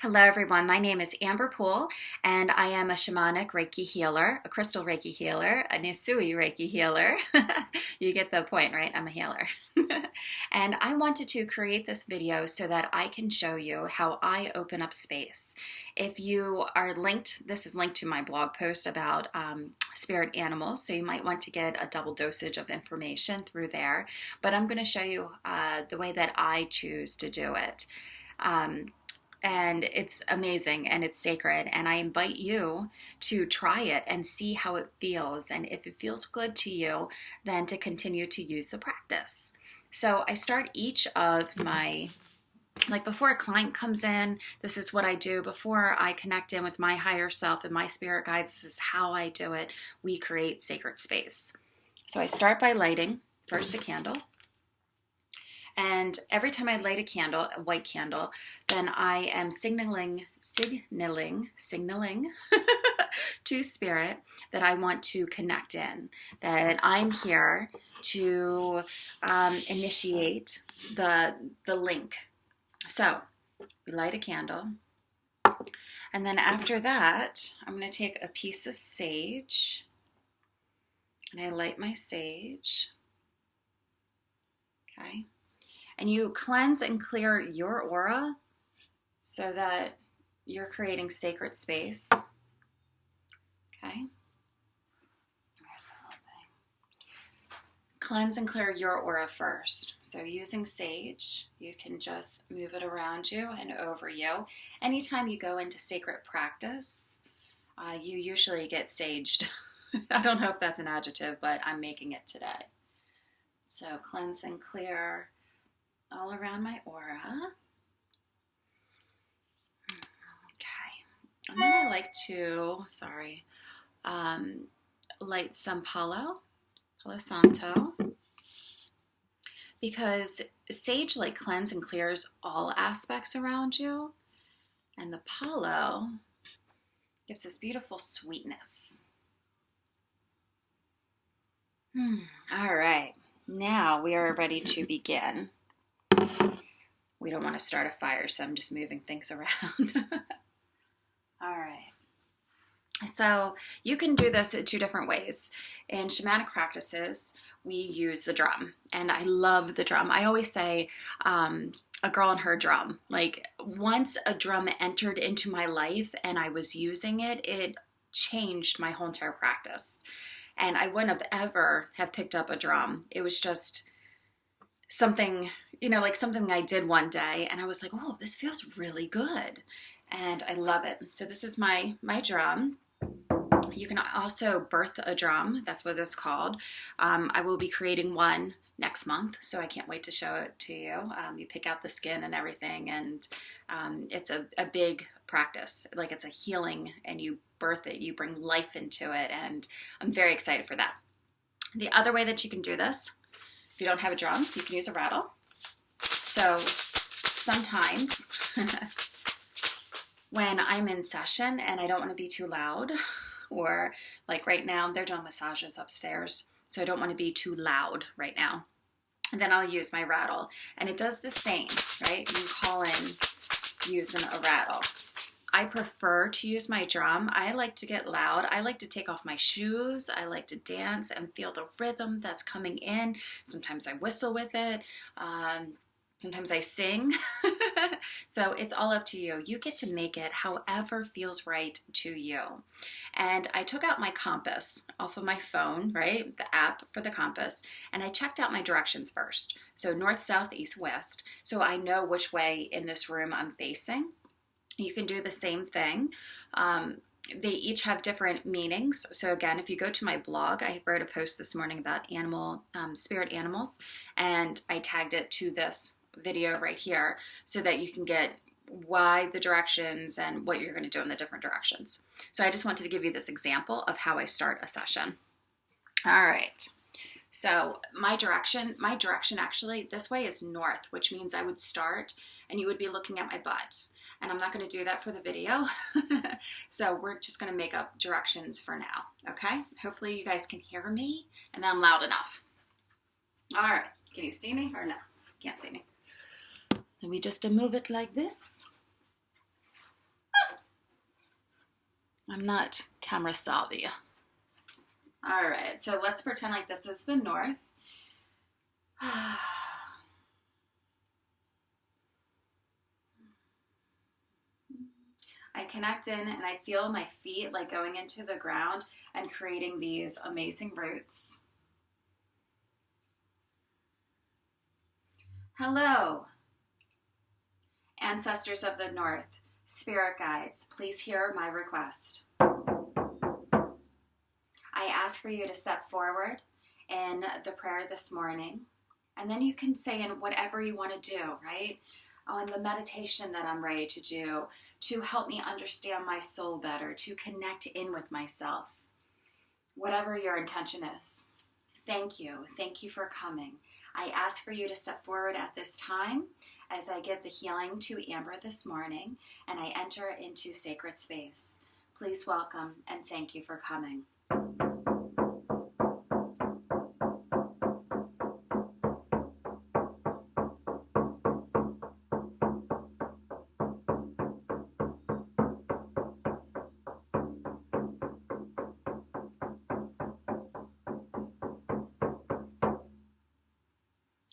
Hello, everyone. My name is Amber Poole, and I am a shamanic Reiki healer, a crystal Reiki healer, a Nisui Reiki healer. You get the point, right? I'm a healer. And I wanted to create this video so that I can show you how I open up space. If you are linked, this is linked to my blog post about spirit animals, so you might want to get a double dosage of information through there. But I'm going to show you the way that I choose to do it. And it's amazing and it's sacred, and I invite you to try it and see how it feels, and if it feels good to you, then to continue to use the practice. So I start each of my, like before a client comes in, this is what I do. Before I connect in with my higher self and my spirit guides, this is how I do it. We create sacred space. So I start by lighting first a candle. And every time I light a candle, a white candle, then I am signaling to spirit that I want to connect in, that I'm here to initiate the link. So we light a candle, and then after that, I'm going to take a piece of sage, and I light my sage. Okay. And you cleanse and clear your aura so that you're creating sacred space. Okay. Here's the little thing. Cleanse and clear your aura first. So using sage, you can just move it around you and over you. Anytime you go into sacred practice, you usually get saged. I don't know if that's an adjective, but I'm making it today. So cleanse and clear all around my aura. Okay. And then I like to, light some Palo Santo, because sage like cleanse and clears all aspects around you, and the Palo gives this beautiful sweetness. All right. Now we are ready to begin. We don't want to start a fire, so I'm just moving things around. All right. So you can do this in two different ways. In shamanic practices, we use the drum, and I love the drum. I always say, a girl and her drum. Like, once a drum entered into my life and I was using it, it changed my whole entire practice. And I wouldn't have ever have picked up a drum. It was just something, like something I did one day, and I was like, oh, this feels really good, and I love it. So this is my drum. You can also birth a drum. That's what it's called. I will be creating one next month, so I can't wait to show it to you. You pick out the skin and everything, and it's a big practice. Like, it's a healing, and you birth it, you bring life into it, and I'm very excited for that. The other way that you can do this, if you don't have a drum, you can use a rattle. So sometimes when I'm in session and I don't want to be too loud, or like right now, they're doing massages upstairs, so I don't want to be too loud right now. And then I'll use my rattle, and it does the same, right? You call in using a rattle. I prefer to use my drum. I like to get loud. I like to take off my shoes. I like to dance and feel the rhythm that's coming in. Sometimes I whistle with it. Sometimes I sing. So it's all up to you. You get to make it however feels right to you. And I took out my compass off of my phone, right? The app for the compass. And I checked out my directions first. So north, south, east, west. So I know which way in this room I'm facing. You can do the same thing. They each have different meanings. So again, if you go to my blog, I wrote a post this morning about spirit animals, and I tagged it to this video right here so that you can get why the directions and what you're going to do in the different directions. So I just wanted to give you this example of how I start a session. All right. So my direction actually, this way is north, which means I would start and you would be looking at my butt. And I'm not going to do that for the video. So we're just going to make up directions for now. Okay. Hopefully you guys can hear me and I'm loud enough. All right. Can you see me or no? Can't see me. Then we just move it like this. I'm not camera savvy. All right, so let's pretend like this is the north. I connect in and I feel my feet like going into the ground and creating these amazing roots. Hello, ancestors of the north, spirit guides, please hear my request. I ask for you to step forward in the prayer this morning, and then you can say in whatever you want to do, right? In the meditation that I'm ready to do, to help me understand my soul better, to connect in with myself, whatever your intention is. Thank you. Thank you for coming. I ask for you to step forward at this time as I give the healing to Amber this morning and I enter into sacred space. Please welcome and thank you for coming.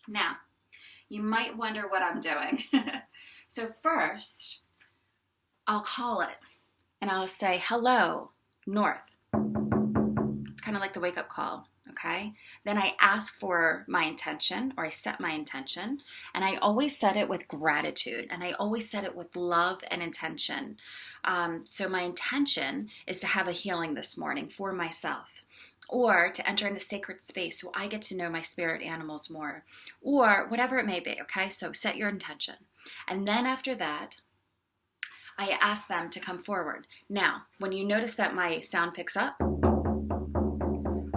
Now, you might wonder what I'm doing. So first, I'll call it and I'll say, hello, north. It's kind of like the wake-up call, okay? Then I ask for my intention, or I set my intention, and I always set it with gratitude, and I always set it with love and intention. So my intention is to have a healing this morning for myself, or to enter into sacred space so I get to know my spirit animals more, or whatever it may be, okay? So set your intention. And then after that, I ask them to come forward. Now, when you notice that my sound picks up,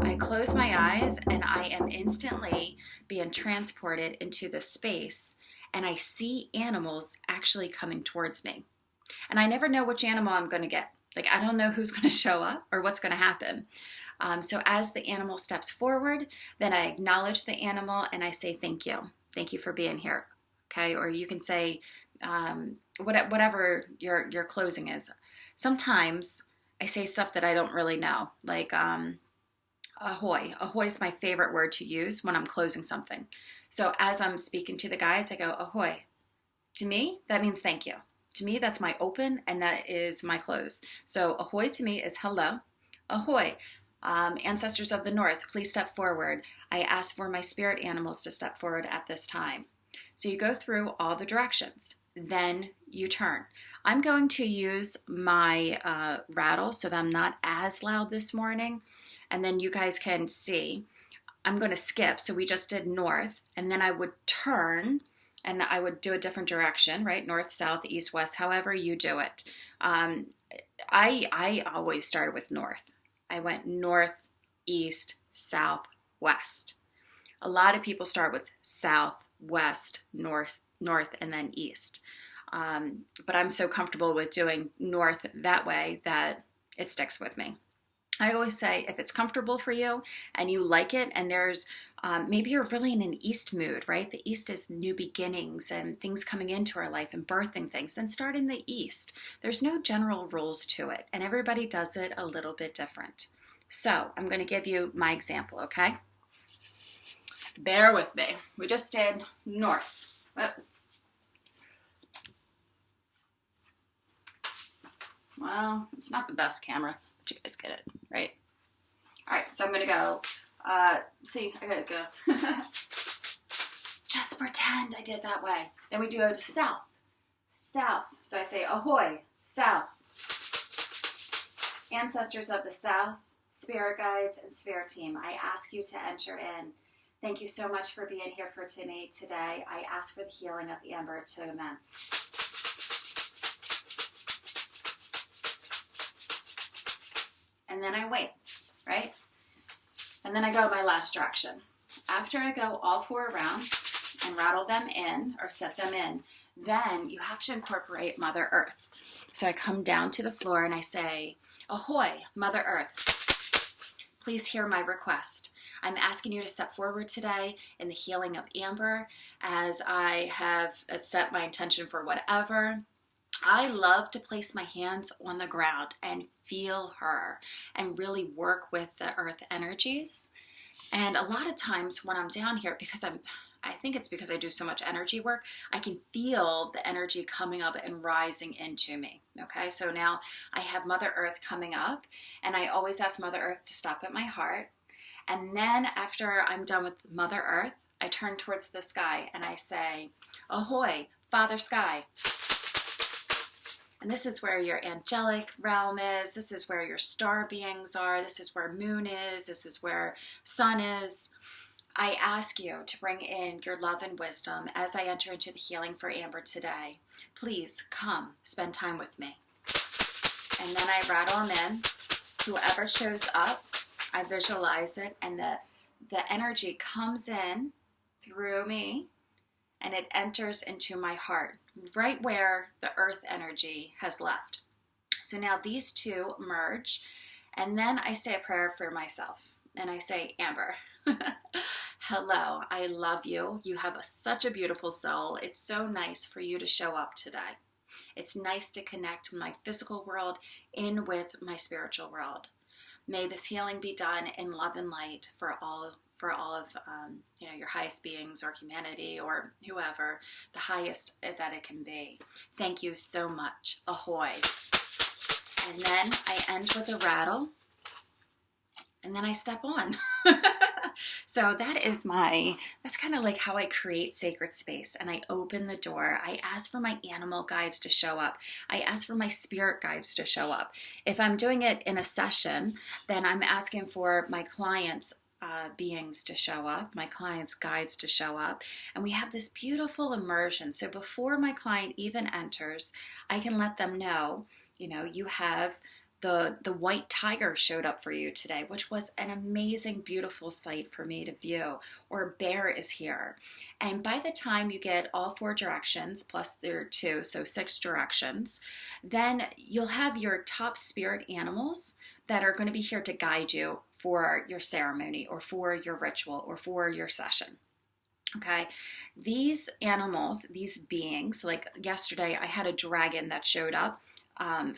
I close my eyes and I am instantly being transported into the space, and I see animals actually coming towards me. And I never know which animal I'm going to get. Like, I don't know who's going to show up or what's going to happen. So as the animal steps forward, then I acknowledge the animal and I say, thank you. Thank you for being here. Okay. Or you can say, whatever your closing is. Sometimes I say stuff that I don't really know, like, ahoy. Ahoy is my favorite word to use when I'm closing something. So as I'm speaking to the guides, I go, ahoy. To me, that means thank you. To me, that's my open and that is my close. So ahoy to me is hello. Ahoy. Ancestors of the north, please step forward. I ask for my spirit animals to step forward at this time. So you go through all the directions. Then you turn. I'm going to use my rattle so that I'm not as loud this morning. And then you guys can see. I'm going to skip. So we just did north. And then I would turn and I would do a different direction, right? North, south, east, west, however you do it. I always started with north. I went north, east, south, west. A lot of people start with south, west, north, and then east. But I'm so comfortable with doing north that way that it sticks with me. I always say, if it's comfortable for you and you like it, and there's maybe you're really in an east mood, right? The east is new beginnings and things coming into our life and birthing things, then start in the east. There's no general rules to it, and everybody does it a little bit different. So I'm going to give you my example, okay? Bear with me. We just did north. Oh. Well, it's not the best camera, but you guys get it, right? All right, so I'm going to go. See, I got to go. Just pretend I did that way. Then we do go to south. South. So I say, ahoy, south. Ancestors of the south, spirit guides, and spirit team, I ask you to enter in. Thank you so much for being here for me today. I ask for the healing of Amber to commence. And then I wait, right? And then I go my last direction. After I go all 4 around and rattle them in or set them in, then you have to incorporate Mother Earth. So I come down to the floor and I say, ahoy, Mother Earth, please hear my request. I'm asking you to step forward today in the healing of Amber as I have set my intention for whatever. I love to place my hands on the ground and feel her and really work with the earth energies. And a lot of times when I'm down here, because I think it's because I do so much energy work, I can feel the energy coming up and rising into me. Okay, so now I have Mother Earth coming up, and I always ask Mother Earth to stop at my heart. And then after I'm done with Mother Earth, I turn towards the sky and I say, ahoy, Father Sky. And this is where your angelic realm is. This is where your star beings are. This is where moon is. This is where sun is. I ask you to bring in your love and wisdom as I enter into the healing for Amber today. Please come spend time with me. And then I rattle them in. Whoever shows up, I visualize it, and the energy comes in through me and it enters into my heart, right where the earth energy has left. So now these two merge, and then I say a prayer for myself, and I say, Amber, hello, I love you. You have such a beautiful soul. It's so nice for you to show up today. It's nice to connect my physical world in with my spiritual world. May this healing be done in love and light for all of your highest beings or humanity or whoever, the highest that it can be. Thank you so much. Ahoy. And then I end with a rattle, and then I step on. So that's kind of like how I create sacred space, and I open the door. I ask for my animal guides to show up. I ask for my spirit guides to show up. If I'm doing it in a session, then I'm asking for my clients' beings to show up, my clients' guides to show up, and we have this beautiful immersion. So before my client even enters, I can let them know, you have the white tiger showed up for you today, which was an amazing, beautiful sight for me to view, or a bear is here. And by the time you get all 4 directions, plus there are 2, so 6 directions, then you'll have your top spirit animals that are going to be here to guide you for your ceremony or for your ritual or for your session. Okay, these animals, these beings, like yesterday I had a dragon that showed up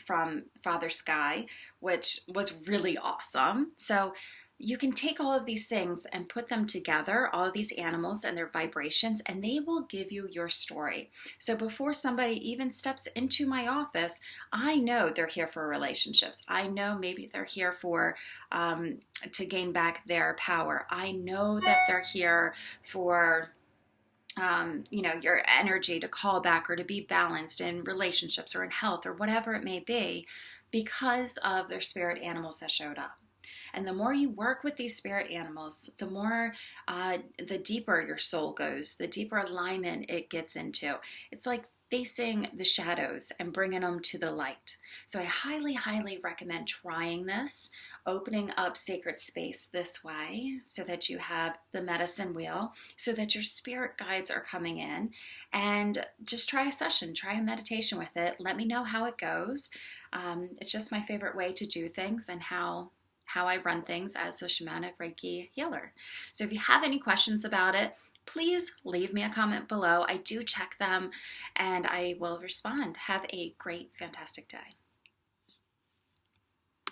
from Father Sky, which was really awesome. So you can take all of these things and put them together, all of these animals and their vibrations, and they will give you your story. So before somebody even steps into my office, I know they're here for relationships. I know maybe they're here for to gain back their power. I know that they're here for your energy to call back or to be balanced in relationships or in health or whatever it may be, because of their spirit animals that showed up. And the more you work with these spirit animals, the more, the deeper your soul goes, the deeper alignment it gets into. It's like facing the shadows and bringing them to the light. So I highly, highly recommend trying this, opening up sacred space this way so that you have the medicine wheel, so that your spirit guides are coming in, and just try a session, try a meditation with it. Let me know how it goes. It's just my favorite way to do things and how I run things as a shamanic Reiki healer. So if you have any questions about it, please leave me a comment below. I do check them and I will respond. Have a great, fantastic day.